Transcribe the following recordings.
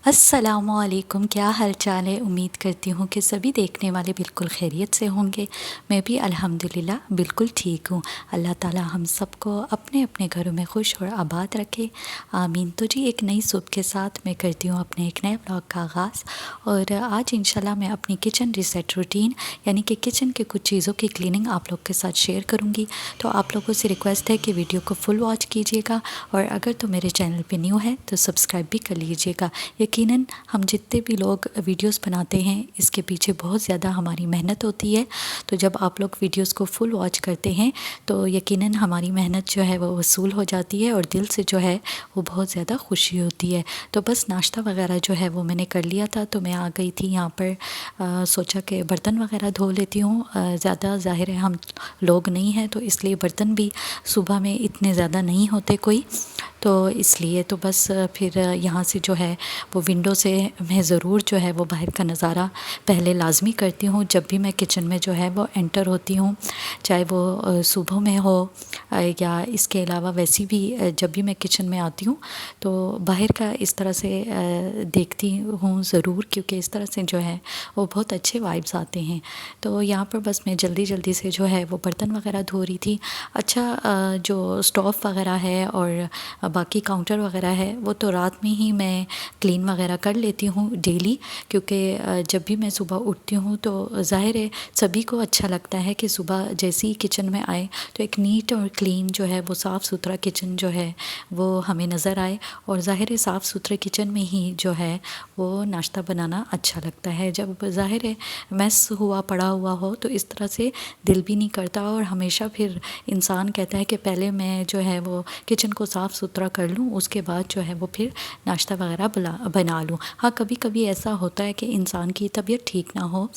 अस्सलामुअलैकुम, क्या हाल चाल है। उम्मीद करती हूँ कि सभी देखने वाले बिल्कुल खैरियत से होंगे। मैं भी अल्हम्दुलिल्लाह बिल्कुल ठीक हूँ। अल्लाह ताला हम सबको अपने अपने घरों में खुश और आबाद रखे, आमीन। तो जी, एक नई सुबह के साथ मैं करती हूँ अपने एक नए ब्लॉग का आगाज़। और आज इंशाल्लाह मैं अपनी किचन रीसेट रूटीन यानी कि किचन के कुछ चीज़ों की क्लीनिंग आप लोग के साथ शेयर करूँगी। तो आप लोगों से रिक्वेस्ट है कि वीडियो को फुल वॉच कीजिएगा, और अगर तो मेरे चैनल पे न्यू है तो सब्सक्राइब भी कर लीजिएगा। यकीनन हम जितने भी लोग वीडियोस बनाते हैं, इसके पीछे बहुत ज़्यादा हमारी मेहनत होती है। तो जब आप लोग वीडियोस को फुल वॉच करते हैं तो यकीनन हमारी मेहनत जो है वो वसूल हो जाती है, और दिल से जो है वो बहुत ज़्यादा खुशी होती है। तो बस नाश्ता वगैरह जो है वो मैंने कर लिया था, तो मैं आ गई थी यहाँ पर। सोचा कि बर्तन वगैरह धो लेती हूँ। ज़्यादा ज़ाहिर है हम लोग नहीं हैं, तो इसलिए बर्तन भी सुबह में इतने ज़्यादा नहीं होते कोई, तो इसलिए तो बस फिर यहाँ से जो है वो विंडो से मैं ज़रूर जो है वो बाहर का नज़ारा पहले लाज़मी करती हूँ जब भी मैं किचन में जो है वो एंटर होती हूँ। चाहे वो सुबह में हो या इसके अलावा वैसी भी जब भी मैं किचन में आती हूँ तो बाहर का इस तरह से देखती हूँ ज़रूर, क्योंकि इस तरह से जो है वो बहुत अच्छे वाइब्स आते हैं। तो यहाँ पर बस मैं जल्दी जल्दी से जो है वो बर्तन वगैरह धो रही थी। अच्छा, जो स्टोव वगैरह है और बाकी काउंटर वगैरह है वो तो रात में ही मैं क्लीन वगैरह कर लेती हूँ डेली, क्योंकि जब भी मैं सुबह उठती हूँ तो ज़ाहिर है सभी को अच्छा लगता है कि सुबह जैसे ही किचन में आए तो एक नीट और क्लीन जो है वो साफ़ सुथरा किचन जो है वो हमें नज़र आए। और ज़ाहिर है साफ़ सुथरे किचन में ही जो है वो नाश्ता बनाना अच्छा लगता है। जब ज़ाहिर है मैस हुआ पड़ा हुआ हो तो इस तरह से दिल भी नहीं करता, और हमेशा फिर इंसान कहता है कि पहले मैं जो है वो किचन को साफ़ सुथरा कर लूँ, उसके बाद जो है वो फिर नाश्ता वगैरह बना लूँ। हाँ, कभी कभी ऐसा होता है कि इंसान की तबीयत ठीक ना हो,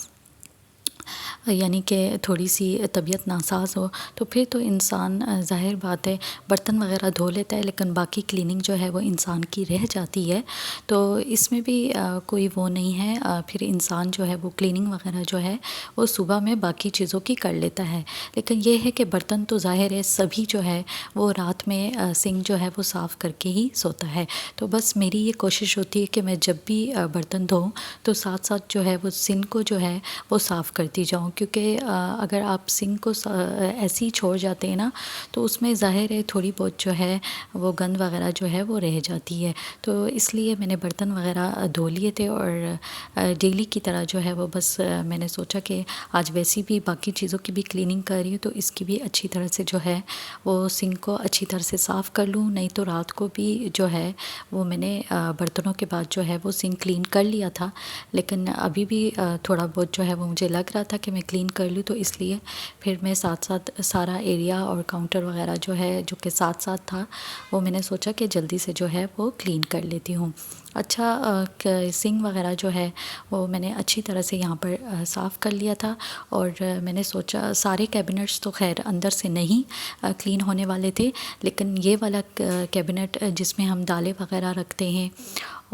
यानी कि थोड़ी सी तबीयत नासाज हो, तो फिर तो इंसान ज़ाहिर बात है बर्तन वगैरह धो लेता है, लेकिन बाकी क्लीनिंग जो है वो इंसान की रह जाती है। तो इसमें भी कोई वो नहीं है, फिर इंसान जो है वो क्लीनिंग वगैरह जो है वो सुबह में बाकी चीज़ों की कर लेता है। लेकिन ये है कि बर्तन तो ज़ाहिर है सभी जो है वो रात में सिंक जो है वो साफ़ करके ही सोता है। तो बस मेरी ये कोशिश होती है कि मैं जब भी बर्तन धोऊँ तो साथ साथ जो है वो सिंक को जो है वो साफ़ करती जाऊँ, क्योंकि अगर आप सिंक को ऐसे ही छोड़ जाते हैं ना तो उसमें ज़ाहिर है थोड़ी बहुत जो है वो गंद वगैरह जो है वो रह जाती है। तो इसलिए मैंने बर्तन वगैरह धो लिए थे, और डेली की तरह जो है वो बस मैंने सोचा कि आज वैसी भी बाकी चीज़ों की भी क्लीनिंग कर रही हूँ तो इसकी भी अच्छी तरह से जो है वो सिंक को अच्छी तरह से साफ़ कर लूँ। नहीं तो रात को भी जो है वो मैंने बर्तनों के बाद जो है वो सिंक क्लीन कर लिया था, लेकिन अभी भी थोड़ा बहुत जो है वो मुझे लग रहा था कि मैं क्लीन कर लूँ, तो इसलिए फिर मैं साथ साथ सारा एरिया और काउंटर वगैरह जो है जो कि साथ साथ था वो मैंने सोचा कि जल्दी से जो है वो क्लीन कर लेती हूँ। अच्छा, सिंक वगैरह जो है वो मैंने अच्छी तरह से यहाँ पर साफ़ कर लिया था, और मैंने सोचा सारे कैबिनेट्स तो खैर अंदर से नहीं क्लीन होने वाले थे, लेकिन ये वाला कैबिनेट जिसमें हम दालें वगैरह रखते हैं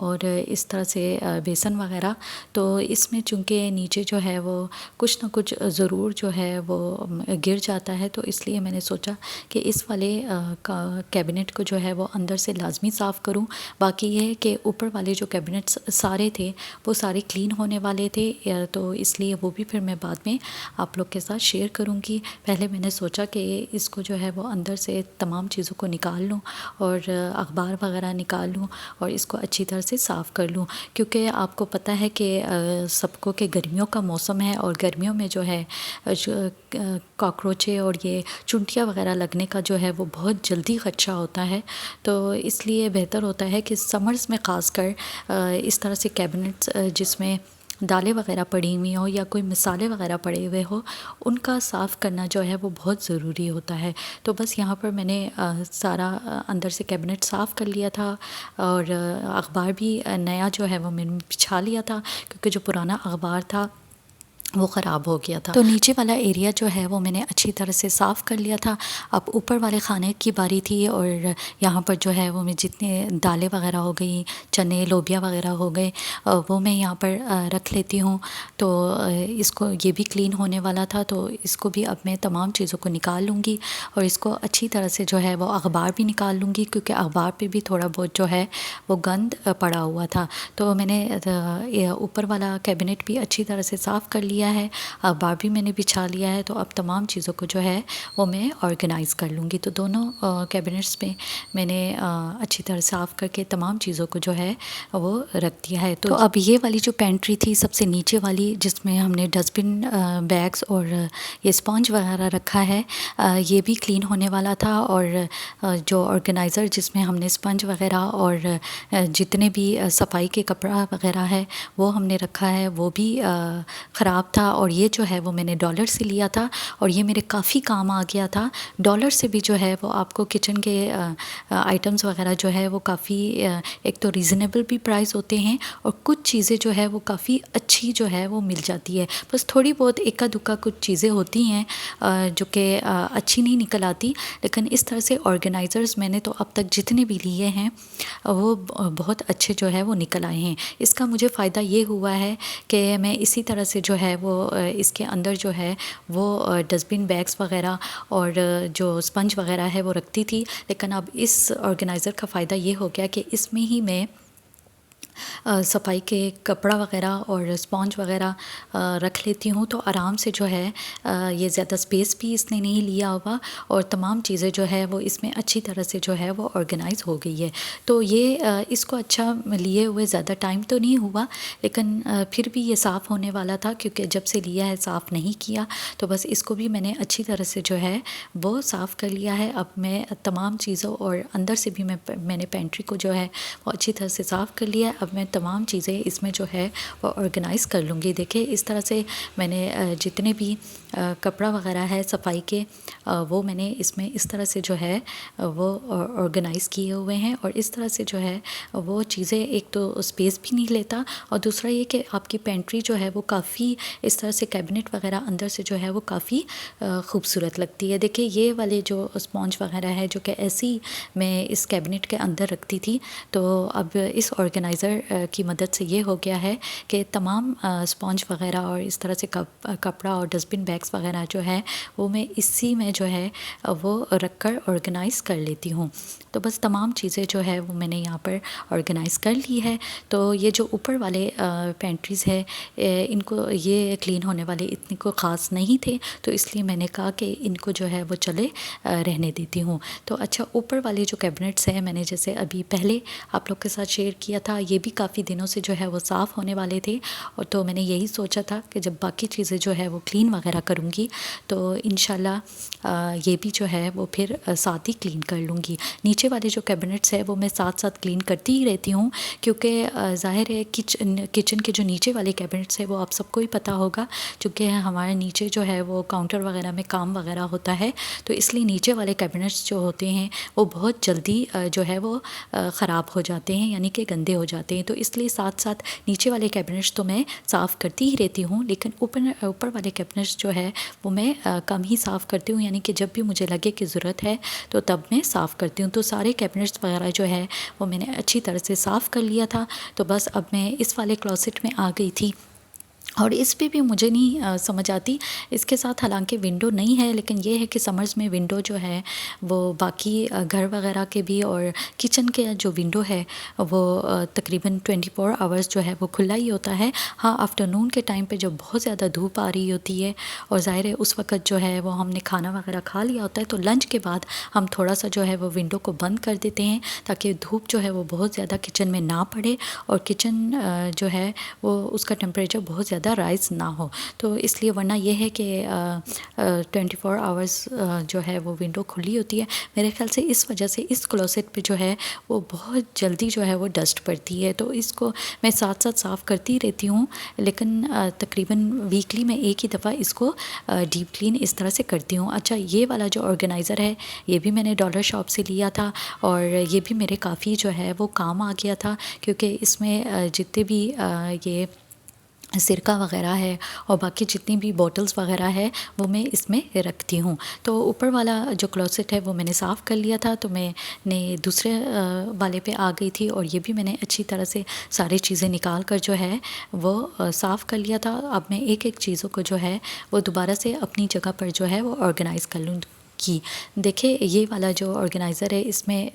और इस तरह से बेसन वगैरह, तो इसमें चूँकि नीचे जो है वो कुछ ना कुछ ज़रूर जो है वो गिर जाता है, तो इसलिए मैंने सोचा कि इस वाले कैबिनेट को जो है वो अंदर से लाजमी साफ़ करूं। बाकी ये है कि ऊपर वाले जो कैबिनेट्स सारे थे वो सारे क्लीन होने वाले थे, तो इसलिए वो भी फिर मैं बाद में आप लोग के साथ शेयर करूंगी। पहले मैंने सोचा कि इसको जो है वो अंदर से तमाम चीज़ों को निकाल लूँ और अखबार वगैरह निकाल लूँ और इसको अच्छी तरह से साफ़ कर लूँ, क्योंकि आपको पता है कि सबको के गर्मियों का मौसम है, और गर्मियों में जो है कॉकरोचें और ये चुंटियाँ वगैरह लगने का जो है वो बहुत जल्दी ख़दशा होता है। तो इसलिए बेहतर होता है कि समर्स में ख़ासकर इस तरह से कैबिनेट्स जिसमें दालें वगैरह पड़ी हुई हो या कोई मसाले वगैरह पड़े हुए हो, उनका साफ़ करना जो है वो बहुत ज़रूरी होता है। तो बस यहाँ पर मैंने सारा अंदर से कैबिनेट साफ़ कर लिया था, और अखबार भी नया जो है वो मैंने बिछा लिया था, क्योंकि जो पुराना अखबार था वो ख़राब हो गया था। तो नीचे वाला एरिया जो है वो मैंने अच्छी तरह से साफ़ कर लिया था। अब ऊपर वाले खाने की बारी थी और यहाँ पर जो है वो मैं जितने दालें वगैरह हो गई, चने लोबिया वगैरह हो गए, वो मैं यहाँ पर रख लेती हूँ। तो इसको ये भी क्लीन होने वाला था, तो इसको भी अब मैं तमाम चीज़ों को निकाल लूँगी और इसको अच्छी तरह से जो है वो अखबार भी निकाल लूँगी, क्योंकि अखबार पे भी थोड़ा बहुत जो है वो गंद पड़ा हुआ था। तो मैंने ऊपर वाला कैबिनेट भी अच्छी तरह से साफ़ कर लिया है, अखबार भी मैंने बिछा लिया है। तो अब तमाम चीज़ों को जो है वो मैं ऑर्गेनाइज़ कर लूँगी। तो दोनों कैबिनेट्स में मैंने अच्छी तरह साफ़ करके तमाम चीज़ों को जो है वो रख दिया है। तो अब ये वाली जो पेंट्री थी सबसे नीचे वाली, जिसमें हमने डस्टबिन बैग्स और ये स्पॉन्ज वगैरह रखा है, ये भी क्लीन होने वाला था। और जो ऑर्गेनाइज़र जिसमें हमने स्पंज वगैरह और जितने भी सफाई के कपड़ा वगैरह है वो हमने रखा है, वो भी ख़राब था। और ये जो है वो मैंने डॉलर से लिया था और ये मेरे काफ़ी काम आ गया था। डॉलर से भी जो है वो आपको किचन के आइटम्स वगैरह जो है वो काफ़ी एक तो रीज़नेबल भी प्राइस होते हैं और कुछ चीज़ें जो है वो काफ़ी अच्छी जो है वो मिल जाती है। बस थोड़ी बहुत इक्का दुक्का कुछ चीज़ें होती हैं जो कि अच्छी नहीं निकल आती, लेकिन इस तरह से ऑर्गेनाइज़र्स मैंने तो अब तक जितने भी लिए हैं वो बहुत अच्छे जो है वो निकल आए हैं। इसका मुझे फ़ायदा ये हुआ है कि मैं इसी तरह से जो है वो इसके अंदर जो है वो डस्टबिन बैग्स वगैरह और जो स्पंज वगैरह है वो रखती थी, लेकिन अब इस ऑर्गेनाइज़र का फ़ायदा ये हो गया कि इसमें ही मैं सफाई के कपड़ा वगैरह और स्पॉन्ज वगैरह रख लेती हूँ। तो आराम से जो है ये ज़्यादा स्पेस भी इसने नहीं लिया होगा और तमाम चीज़ें जो है वो इसमें अच्छी तरह से जो है वो ऑर्गेनाइज़ हो गई है। तो ये इसको अच्छा लिए हुए ज़्यादा टाइम तो नहीं हुआ, लेकिन फिर भी ये साफ़ होने वाला था, क्योंकि जब से लिया है साफ़ नहीं किया। तो बस इसको भी मैंने अच्छी तरह से जो है वो साफ़ कर लिया है। अब मैं तमाम चीज़ों और अंदर से भी मैंने पेंट्री को जो है वो अच्छी तरह से साफ़ कर लिया है। अब मैं तमाम चीज़ें इसमें जो है वो ऑर्गेनाइज़ कर लूँगी। देखिए इस तरह से मैंने जितने भी कपड़ा वगैरह है सफाई के वो मैंने इसमें इस तरह से जो है वो ऑर्गेनाइज़ किए हुए हैं। और इस तरह से जो है वो चीज़ें एक तो स्पेस भी नहीं लेता और दूसरा ये कि आपकी पेंट्री जो है वो काफ़ी इस तरह से कैबिनेट वगैरह अंदर से जो है वो काफ़ी खूबसूरत लगती है। देखिए ये वाले जो स्पॉन्ज वगैरह है जो कि ऐसी मैं इस कैबिनेट के अंदर रखती थी, तो अब इस ऑर्गेनाइज़र की मदद से ये हो गया है कि तमाम स्पॉन्ज वगैरह और इस तरह से कपड़ा और डस्टबिन बैग्स वगैरह जो है वो मैं इसी में जो है वो रख कर ऑर्गेनाइज़ कर लेती हूँ। तो बस तमाम चीज़ें जो है वो मैंने यहाँ पर ऑर्गेनाइज़ कर ली है। तो ये जो ऊपर वाले पेंट्रीज़ है इनको ये क्लीन होने वाले इतने को ख़ास नहीं थे, तो इसलिए मैंने कहा कि इनको जो है वो चले रहने देती हूँ। तो अच्छा ऊपर वाले जो कैबिनेट्स हैं मैंने जैसे अभी पहले आप लोग के साथ शेयर किया था, ये भी काफ़ी दिनों से जो है वो साफ़ होने वाले थे। और तो मैंने यही सोचा था कि जब बाकी चीज़ें जो है वो क्लीन वगैरह करूँगी तो इंशाल्लाह ये भी जो है वो फिर साथ ही क्लीन कर लूँगी। नीचे वाले जो कैबिनेट्स है वो मैं साथ साथ क्लीन करती ही रहती हूँ, क्योंकि ज़ाहिर है किचन के जो नीचे वाले कैबिनेट्स है वो आप सबको ही पता होगा, क्योंकि हमारे नीचे जो है वो काउंटर वगैरह में काम वगैरह होता है, तो इसलिए नीचे वाले कैबिनेट्स जो होते हैं वो बहुत जल्दी जो है वो ख़राब हो जाते हैं, यानी कि गंदे हो जाते हैं। तो इसलिए साथ साथ नीचे वाले कैबिनेट्स तो मैं साफ़ करती ही रहती हूँ, लेकिन ऊपर वाले कैबिनेट्स जो है वो मैं कम ही साफ़ करती हूँ, यानी कि जब भी मुझे लगे कि ज़रूरत है तो तब मैं साफ़ करती हूँ। तो सारे कैबिनेट्स वगैरह जो है वो मैंने अच्छी तरह से साफ़ कर लिया था। तो बस अब मैं इस वाले क्लोसेट में आ गई थी और इस पे भी मुझे नहीं समझ आती। इसके साथ हालांकि विंडो नहीं है, लेकिन ये है कि समर्स में विंडो जो है वो बाकी घर वगैरह के भी और किचन के जो विंडो है वो तकरीबन 24 आवर्स जो है वो खुला ही होता है। हाँ, आफ्टरनून के टाइम पे जब बहुत ज़्यादा धूप आ रही होती है और ज़ाहिर है उस वक़्त जो है वो हमने खाना वगैरह खा लिया होता है, तो लंच के बाद हम थोड़ा सा जो है वो विंडो को बंद कर देते हैं ताकि धूप जो है वो बहुत ज़्यादा किचन में ना पड़े और किचन जो है वो उसका टेम्परेचर बहुत ज़्यादा राइज़ ना हो। तो इसलिए वरना ये है कि 24 आवर्स जो है वो विंडो खुली होती है। मेरे ख्याल से इस वजह से इस क्लोसेट पे जो है वो बहुत जल्दी जो है वो डस्ट पड़ती है, तो इसको मैं साथ साथ साफ़ करती रहती हूँ, लेकिन तकरीबन वीकली में एक ही दफ़ा इसको डीप क्लीन इस तरह से करती हूँ। अच्छा, ये वाला जो ऑर्गेनाइज़र है ये भी मैंने डॉलर शॉप से लिया था और ये भी मेरे काफ़ी जो है वो काम आ गया था, क्योंकि इसमें जितने भी ये सिरका वगैरह है और बाकी जितनी भी बॉटल्स वगैरह है वो मैं इसमें रखती हूँ। तो ऊपर वाला जो क्लोसेट है वो मैंने साफ़ कर लिया था, तो मैंने दूसरे वाले पे आ गई थी और ये भी मैंने अच्छी तरह से सारी चीज़ें निकाल कर जो है वो साफ़ कर लिया था। अब मैं एक एक चीज़ों को जो है वो दोबारा से अपनी जगह पर जो है वो ऑर्गेनाइज़ कर लूँ की। देखिए ये वाला जो ऑर्गेनाइज़र है इसमें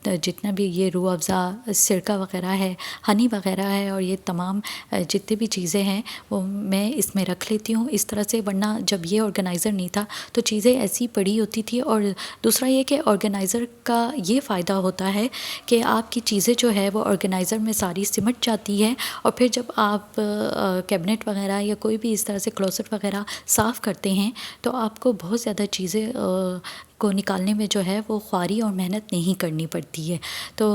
जितना भी ये रूह अफ़ज़ा, सिरका वगैरह है, हनी वगैरह है और ये तमाम जितनी भी चीज़ें हैं वो मैं इसमें रख लेती हूँ इस तरह से। वरना जब ये ऑर्गेनाइज़र नहीं था तो चीज़ें ऐसी पड़ी होती थी। और दूसरा ये कि ऑर्गेनाइज़र का ये फ़ायदा होता है कि आपकी चीज़ें जो है वो ऑर्गेनाइज़र में सारी सिमट जाती है और फिर जब आप कैबिनेट वगैरह या कोई भी इस तरह से क्लोसेट वगैरह साफ़ करते हैं तो आपको बहुत ज़्यादा चीज़ें को निकालने में जो है वो ख्वारी और मेहनत नहीं करनी पड़ती है। तो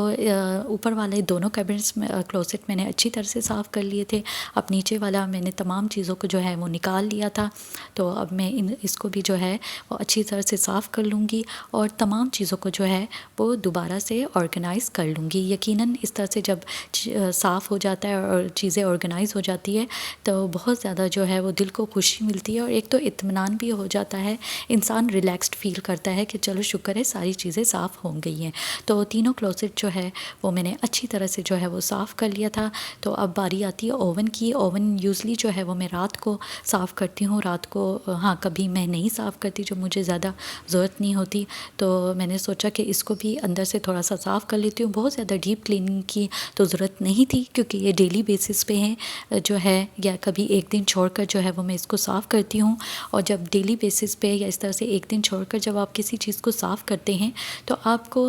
ऊपर वाले दोनों कैबिनेट्स में क्लोसेट मैंने अच्छी तरह से साफ़ कर लिए थे। अब नीचे वाला मैंने तमाम चीज़ों को जो है वो निकाल लिया था। तो अब मैं इसको भी जो है वो अच्छी तरह से साफ़ कर लूँगी और तमाम चीज़ों को जो है वो दोबारा से ऑर्गेनाइज़ कर लूँगी। यकीनन इस तरह से जब साफ़ हो जाता है और चीज़ें ऑर्गेनाइज़ हो जाती है तो बहुत ज़्यादा जो है वो दिल को खुशी मिलती है और एक तो इत्मीनान भी हो जाता है, इंसान रिलैक्स्ड फ़ील करता है कि चलो शुक्र है सारी चीज़ें साफ़ हो गई हैं। तो तीनों क्लोसेट जो है वो मैंने अच्छी तरह से जो है वो साफ़ कर लिया था। तो अब बारी आती है ओवन की। ओवन यूज़ुअली जो है वो मैं रात को साफ़ करती हूँ। रात को हाँ, कभी मैं नहीं साफ़ करती जो मुझे ज़्यादा ज़रूरत नहीं होती, तो मैंने सोचा कि इसको भी अंदर से थोड़ा सा साफ़ कर लेती हूँ। बहुत ज़्यादा डीप क्लीनिंग की तो ज़रूरत नहीं थी क्योंकि ये डेली बेसिस पे हैं जो है, या कभी एक दिन छोड़कर जो है वो मैं इसको साफ़ करती हूँ। और जब डेली बेसिस पे या इस तरह से एक दिन छोड़कर जब आप किसी चीज़ को साफ़ करते हैं तो आपको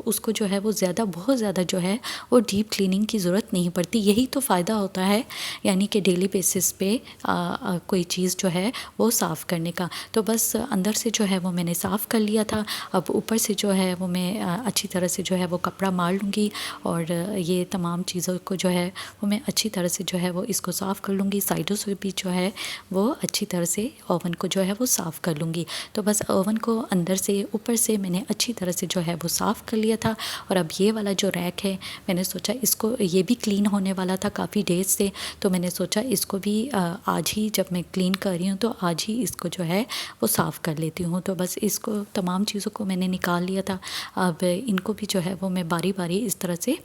उसको जो है वो बहुत ज़्यादा जो है वो डीप क्लीनिंग की ज़रूरत नहीं पड़ती। यही तो फ़ायदा होता है यानी कि डेली बेसिस पे कोई चीज़ जो है वो साफ़ करने का। तो बस अंदर से जो है वो मैंने साफ़ कर लिया था। अब ऊपर से जो है वो मैं अच्छी तरह से जो है वो कपड़ा मार लूँगी और ये तमाम चीज़ों को जो है वो मैं अच्छी तरह से जो है वो इसको साफ़ कर लूँगी। साइडों से भी जो है वो अच्छी तरह से ओवन को जो है वो साफ़ कर लूँगी। तो बस ओवन को अंदर से ऊपर से मैंने अच्छी तरह से जो है वो साफ़ कर लिया था। और अब ये वाला जो रैक है मैंने सोचा इसको, ये भी क्लीन होने वाला था काफ़ी डेज से, तो मैंने सोचा इसको भी आज ही जब मैं क्लीन कर रही हूँ तो आज ही इसको जो है वो साफ़ कर लेती हूँ। तो बस इसको तमाम चीज़ों को मैंने निकाल लिया था। अब इनको भी जो है वो मैं बारी बारी इस तरह से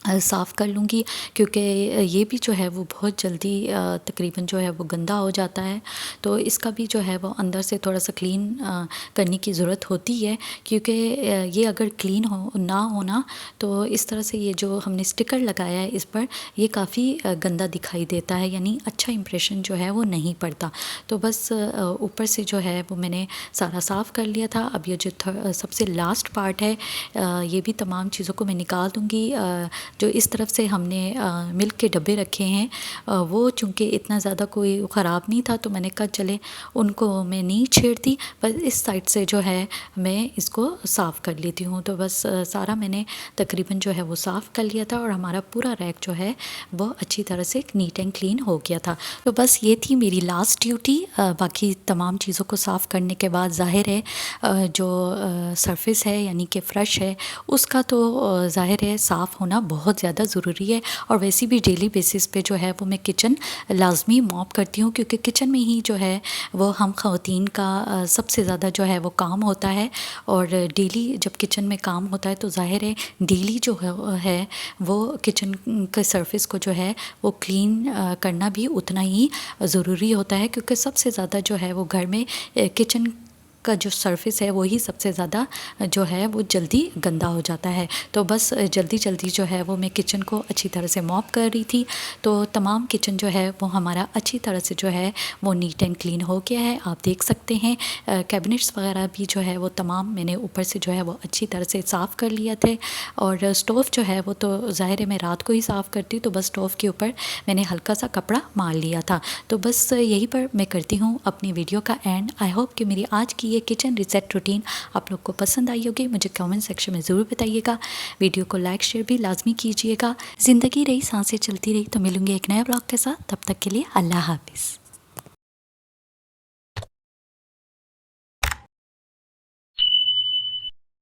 साफ़ कर लूँगी क्योंकि ये भी जो है वो बहुत जल्दी तकरीबन जो है वो गंदा हो जाता है। तो इसका भी जो है वो अंदर से थोड़ा सा क्लीन करने की ज़रूरत होती है क्योंकि ये अगर क्लीन ना होना तो इस तरह से ये जो हमने स्टिकर लगाया है इस पर ये काफ़ी गंदा दिखाई देता है, यानी अच्छा इम्प्रेशन जो है वो नहीं पड़ता। तो बस ऊपर से जो है वो मैंने सारा साफ़ कर लिया था। अब ये जो सबसे लास्ट पार्ट है ये भी तमाम चीज़ों को मैं निकाल दूँगी। जो इस तरफ से हमने मिल्क के डब्बे रखे हैं वो चूँकि इतना ज़्यादा कोई ख़राब नहीं था तो मैंने कहा चले उनको मैं नहीं छेड़ती, बस इस साइड से जो है मैं इसको साफ़ कर लेती हूँ। तो बस सारा मैंने तकरीबन जो है वो साफ़ कर लिया था और हमारा पूरा रैक जो है वो अच्छी तरह से नीट एंड क्लीन हो गया था। तो बस ये थी मेरी लास्ट ड्यूटी। बाकी तमाम चीज़ों को साफ़ करने के बाद ज़ाहिर है जो सरफेस है यानी कि फ़र्श है उसका तो ज़ाहिर है साफ़ होना बहुत ज़्यादा ज़रूरी है। और वैसे भी डेली बेसिस पे जो है वो मैं किचन लाजमी मॉप करती हूँ क्योंकि किचन में ही जो है वो हम ख़वातीन का सबसे ज़्यादा जो है वो काम होता है। और डेली जब किचन में काम होता है तो ज़ाहिर है डेली जो है वो किचन के सरफेस को जो है वो क्लीन करना भी उतना ही ज़रूरी होता है क्योंकि सबसे ज़्यादा जो है वो घर में किचन का जो सरफेस है वही सबसे ज़्यादा जो है वो जल्दी गंदा हो जाता है। तो बस जल्दी जल्दी जो है वो मैं किचन को अच्छी तरह से मॉप कर रही थी। तो तमाम किचन जो है वो हमारा अच्छी तरह से जो है वो नीट एंड क्लीन हो गया है, आप देख सकते हैं। कैबिनेट्स वगैरह भी जो है वो तमाम मैंने ऊपर से जो है वो अच्छी तरह से साफ़ कर लिया थे। और स्टोव जो है वो तो ज़ाहिर है मैं रात को ही साफ़ करती हूँ, तो बस स्टोव के ऊपर मैंने हल्का सा कपड़ा मार लिया था। तो बस यहीं पर मैं करती हूँ अपनी वीडियो का एंड। आई होप कि मेरी आज की ये किचन रीसेट रूटीन आप लोग को पसंद आई होगी। मुझे कमेंट सेक्शन में ज़रूर बताइएगा। वीडियो को लाइक शेयर भी लाजमी कीजिएगा। ज़िंदगी रही सांसें चलती रही। तो मिलूंगी एक नए ब्लॉग के साथ, तब तक के लिए अल्लाह हाफिज़।